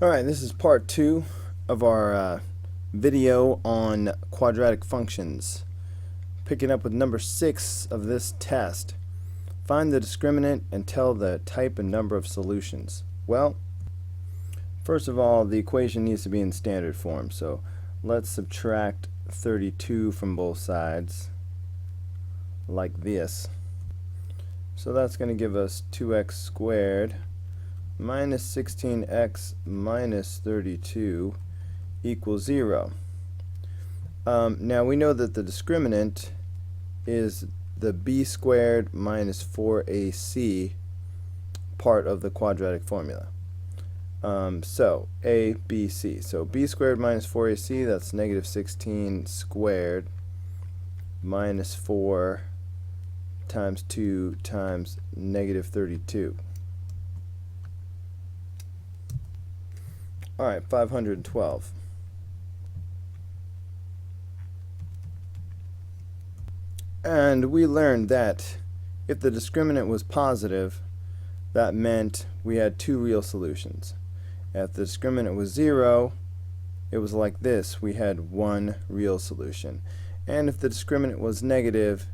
Alright, this is part 2 of our video on quadratic functions. Picking up with number 6 of this test. Find the discriminant and tell the type and number of solutions. Well, first of all, the equation needs to be in standard form, so let's subtract 32 from both sides like this. So that's going to give us 2x squared minus 16x minus 32 equals 0. Now we know that the discriminant is the b squared minus 4ac part of the quadratic formula. So a, b, c. So b squared minus 4ac, that's negative 16 squared minus 4 times 2 times negative 32. Alright, 512. And we learned that if the discriminant was positive, that meant we had two real solutions. If the discriminant was 0, it was like this. We had one real solution. And if the discriminant was negative,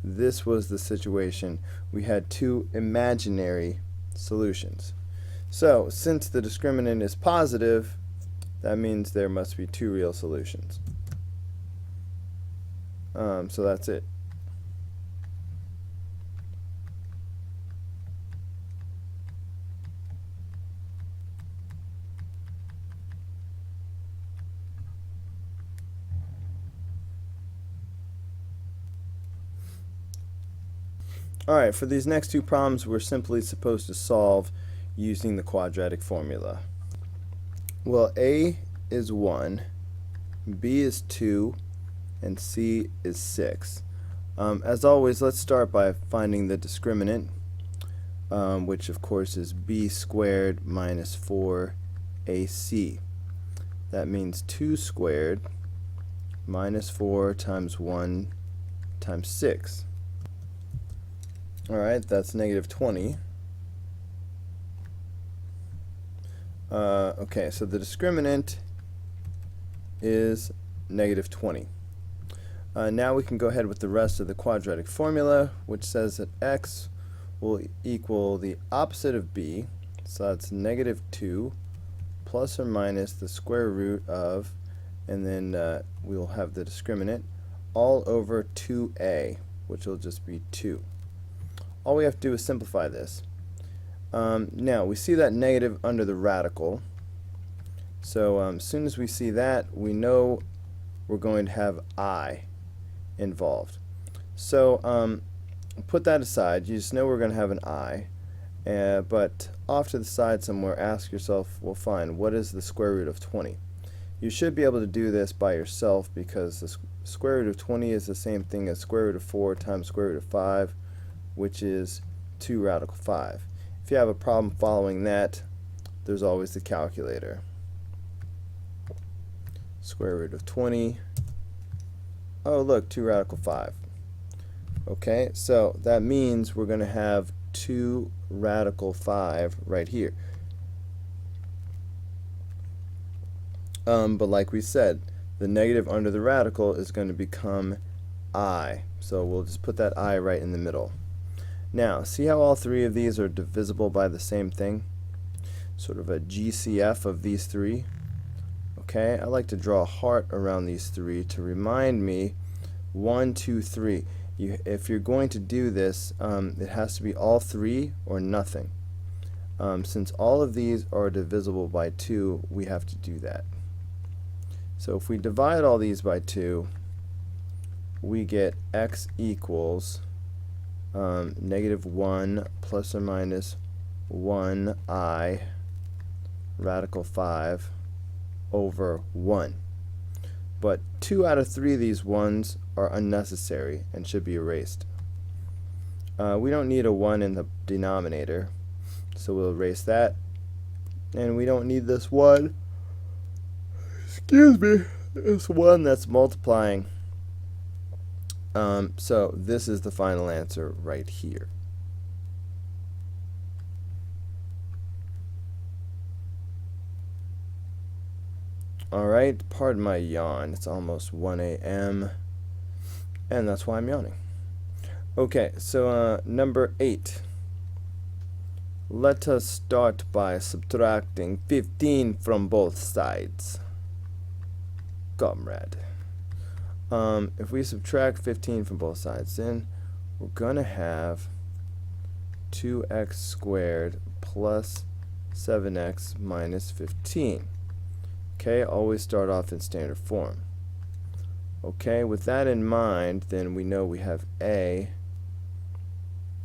this was the situation. We had two imaginary solutions. So, since the discriminant is positive, that means there must be two real solutions. So that's it. Alright, for these next two problems, we're simply supposed to solve using the quadratic formula. Well, A is 1, B is 2, and C is 6. As always, let's start by finding the discriminant, which of course is b squared minus 4ac. That means 2 squared minus 4 times 1 times 6. Alright, that's negative 20. Okay, so the discriminant is negative 20. Now we can go ahead with the rest of the quadratic formula, which says that x will equal the opposite of b, so that's negative 2 plus or minus the square root of, and then we'll have the discriminant, all over 2a, which will just be 2. All we have to do is simplify this. Now we see that negative under the radical, so as soon as we see that, we know we're going to have I involved. So put that aside. You just know we're going to have an I, but off to the side somewhere, ask yourself, well, fine, what is the square root of 20? You should be able to do this by yourself, because the square root of 20 is the same thing as square root of 4 times square root of 5, which is 2 radical 5. If you have a problem following that, there's always the calculator. Square root of 20. Oh, look, 2 radical 5. Okay, so that means we're going to have 2 radical 5 right here. But like we said, the negative under the radical is going to become I. So we'll just put that I right in the middle. Now, see how all three of these are divisible by the same thing? Sort of a GCF of these three. Okay, I like to draw a heart around these three to remind me 1, 2, 3. If you're going to do this, it has to be all three or nothing. Since all of these are divisible by 2, we have to do that. So if we divide all these by 2, we get x equals negative 1 plus or minus 1i radical 5 over 1. But 2 out of 3 of these 1's are unnecessary and should be erased. We don't need a 1 in the denominator, so we'll erase that. And we don't need this 1, excuse me, this 1 that's multiplying. So this is the final answer right here. Alright, pardon my yawn. It's almost 1 a.m. and that's why I'm yawning. Okay, so number 8. Let us start by subtracting 15 from both sides. Comrade. If we subtract 15 from both sides, then we're going to have 2x squared plus 7x minus 15. Okay, always start off in standard form. Okay, with that in mind, then we know we have A.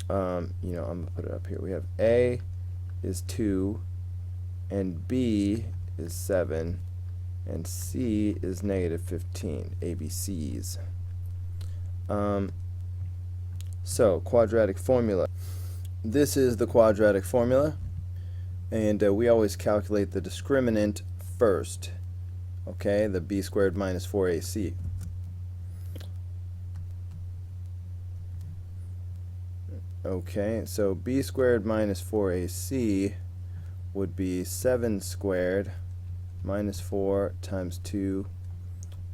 I'm going to put it up here. We have A is 2, and B is 7, and C is negative 15. ABCs. So, quadratic formula. This is the quadratic formula, and we always calculate the discriminant first. Okay, the b squared minus 4ac. Okay, so b squared minus 4ac would be 7 squared minus 4 times 2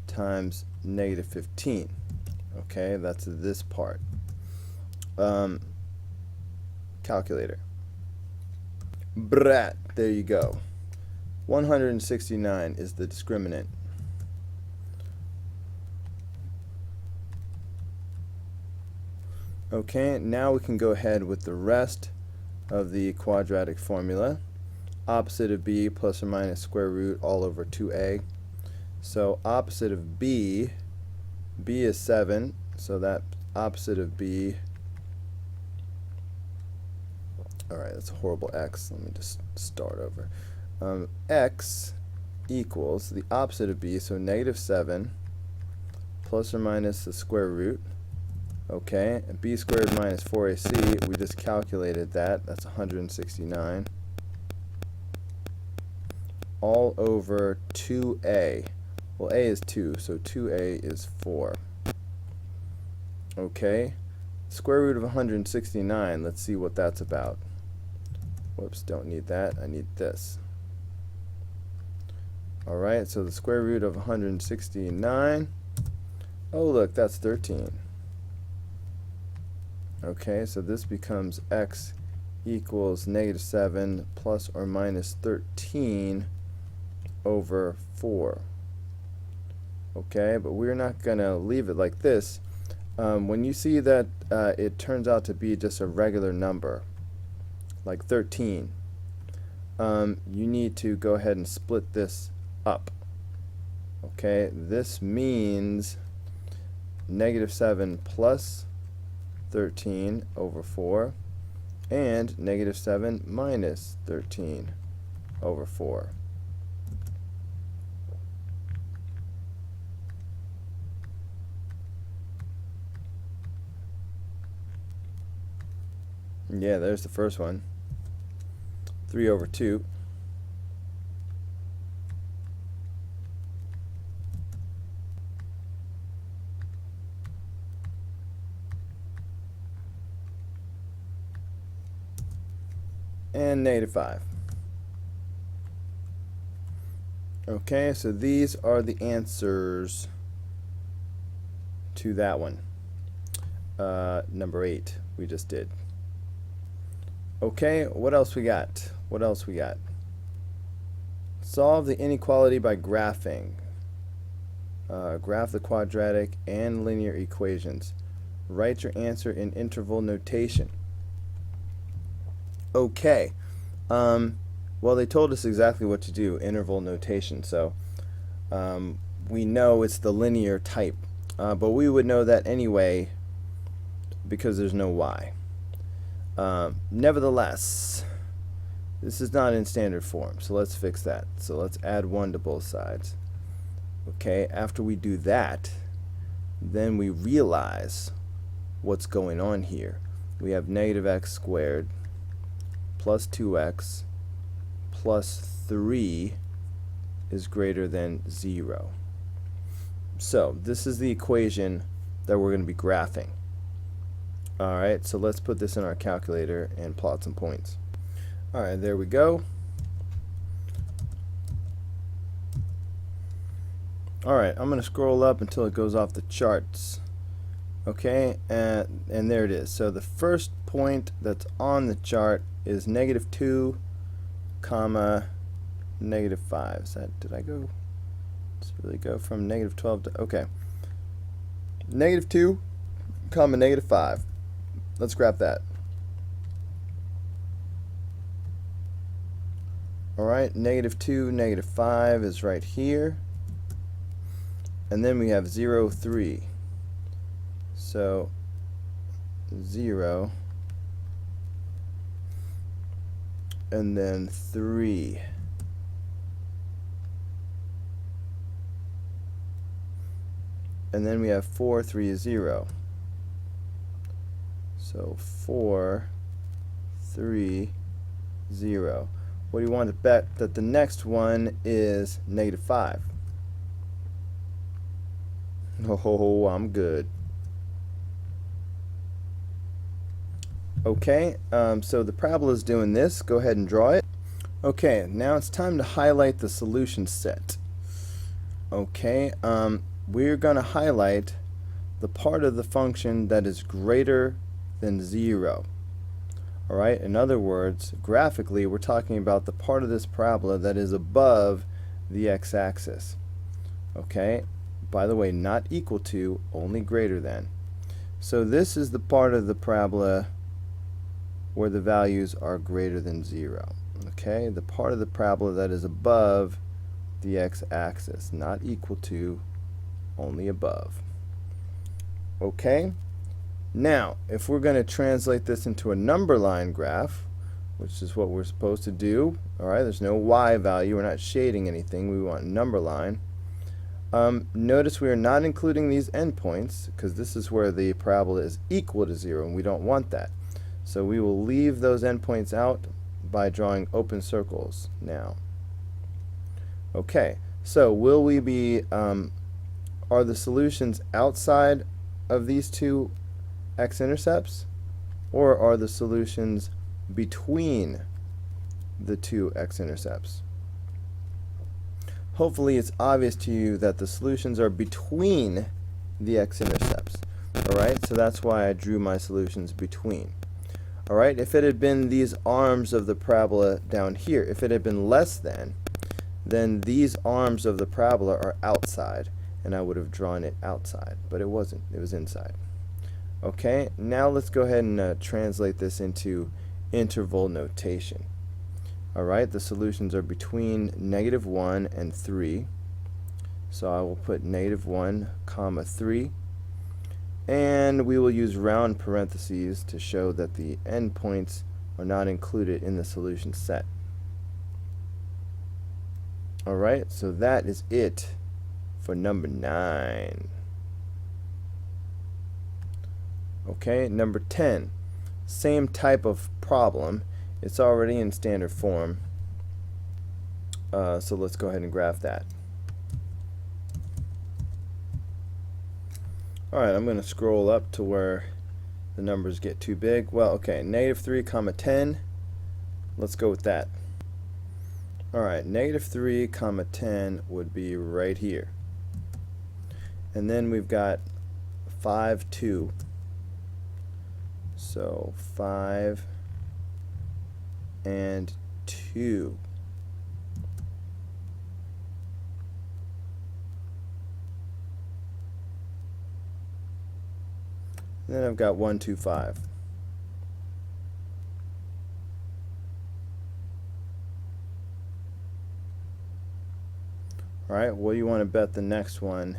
times negative 15. Okay, that's this part. Calculator. Brat, there you go. 169 is the discriminant. Okay, now we can go ahead with the rest of the quadratic formula. Opposite of b plus or minus square root all over 2a. So opposite of b is 7, so that opposite of b, alright, that's a horrible x, let me just start over. X equals the opposite of b, so negative 7 plus or minus the square root. Okay, and b squared minus 4ac, we just calculated that, that's 169, all over 2a. Well, a is 2, so 2a is 4. Okay, square root of 169, let's see what that's about. Whoops, don't need that, I need this. Alright, so the square root of 169, oh look, that's 13. Okay, so this becomes x equals negative 7 plus or minus 13 over 4. Okay, but we're not going to leave it like this. When you see that it turns out to be just a regular number, like 13, you need to go ahead and split this up. Okay, this means negative 7 plus 13 over 4 and negative 7 minus 13 over 4. Yeah, there's the first one. 3 over 2. And negative 5. Okay, so these are the answers to that one. Number 8 we just did. Okay, what else we got? What else we got? Solve the inequality by graphing. Graph the quadratic and linear equations. Write your answer in interval notation. Okay, well, they told us exactly what to do, interval notation, so we know it's the linear type, but we would know that anyway because there's no y. Nevertheless, this is not in standard form, so let's fix that. So let's add 1 to both sides. Okay, after we do that, then we realize what's going on here. We have negative x squared plus 2x plus 3 is greater than 0. So this is the equation that we're going to be graphing. Alright, so let's put this in our calculator and plot some points. Alright, there we go. Alright, I'm going to scroll up until it goes off the charts. Okay, and there it is. So the first point that's on the chart is -2, comma, -5. Is that, did I go, let's really go from -12 to, okay. -2, comma, -5. Let's graph that. Alright, -2, -5 is right here. And then we have 0, 3. So 0 and then 3. And then we have 4, 3, 0. So 4, 3, 0. What do you want to bet that the next one is -5? Oh, I'm good. Okay, so the parabola is doing this. Go ahead and draw it. Okay, now it's time to highlight the solution set. Okay, we're going to highlight the part of the function that is greater than 0. Alright, in other words, graphically, we're talking about the part of this parabola that is above the x-axis. Okay, by the way, not equal to, only greater than. So this is the part of the parabola where the values are greater than 0. Okay, the part of the parabola that is above the x-axis, not equal to, only above. Okay, now if we're going to translate this into a number line graph, which is what we're supposed to do, alright, there's no y value, we're not shading anything, we want number line. Notice we are not including these endpoints because this is where the parabola is equal to 0 and we don't want that. So we will leave those endpoints out by drawing open circles now. Okay, so will we be, are the solutions outside of these two x-intercepts, or are the solutions between the two x-intercepts? Hopefully it's obvious to you that the solutions are between the x-intercepts. Alright, so that's why I drew my solutions between. Alright, if it had been these arms of the parabola down here, if it had been less than, then these arms of the parabola are outside, and I would have drawn it outside, but it wasn't, it was inside. Okay, now let's go ahead and translate this into interval notation. Alright, the solutions are between -1 and 3. So I will put -1, comma 3. And we will use round parentheses to show that the endpoints are not included in the solution set. Alright, so that is it for number 9. Okay, number 10. Same type of problem. It's already in standard form. So let's go ahead and graph that. Alright, I'm going to scroll up to where the numbers get too big. Well, okay, -3, comma 10. Let's go with that. Alright, -3, comma 10 would be right here. And then we've got 5, 2. So 5 and 2. And then I've got 1, 2, 5. Alright, what do you want to bet the next one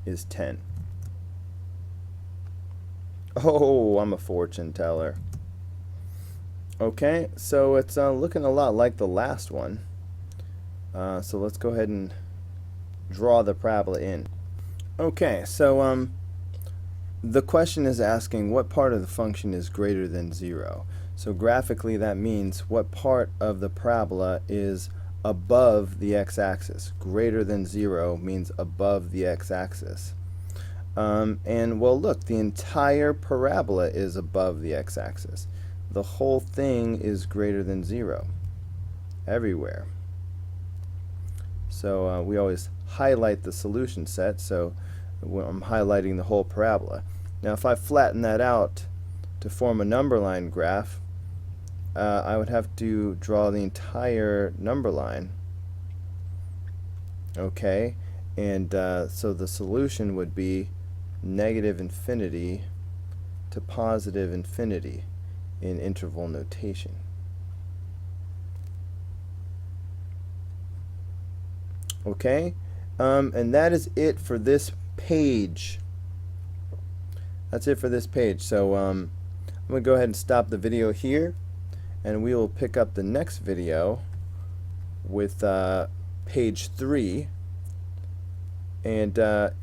is 10? Oh, I'm a fortune teller. Okay, so it's looking a lot like the last one. So let's go ahead and draw the parabola in. Okay, so the question is asking what part of the function is greater than 0. So graphically that means what part of the parabola is above the x-axis. Greater than 0 means above the x-axis. And well, look, the entire parabola is above the x-axis. The whole thing is greater than 0 everywhere. So we always highlight the solution set, so I'm highlighting the whole parabola. Now if I flatten that out to form a number line graph, I would have to draw the entire number line. Okay, and so the solution would be negative infinity to positive infinity in interval notation. Okay, and that is it for this page. That's it for this page. So I'm going to go ahead and stop the video here, and we will pick up the next video with page 3, and we're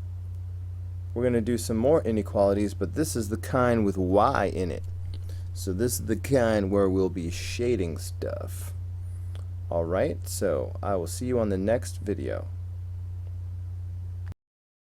going to do some more inequalities, but this is the kind with y in it. So this is the kind where we'll be shading stuff. Alright, so I will see you on the next video.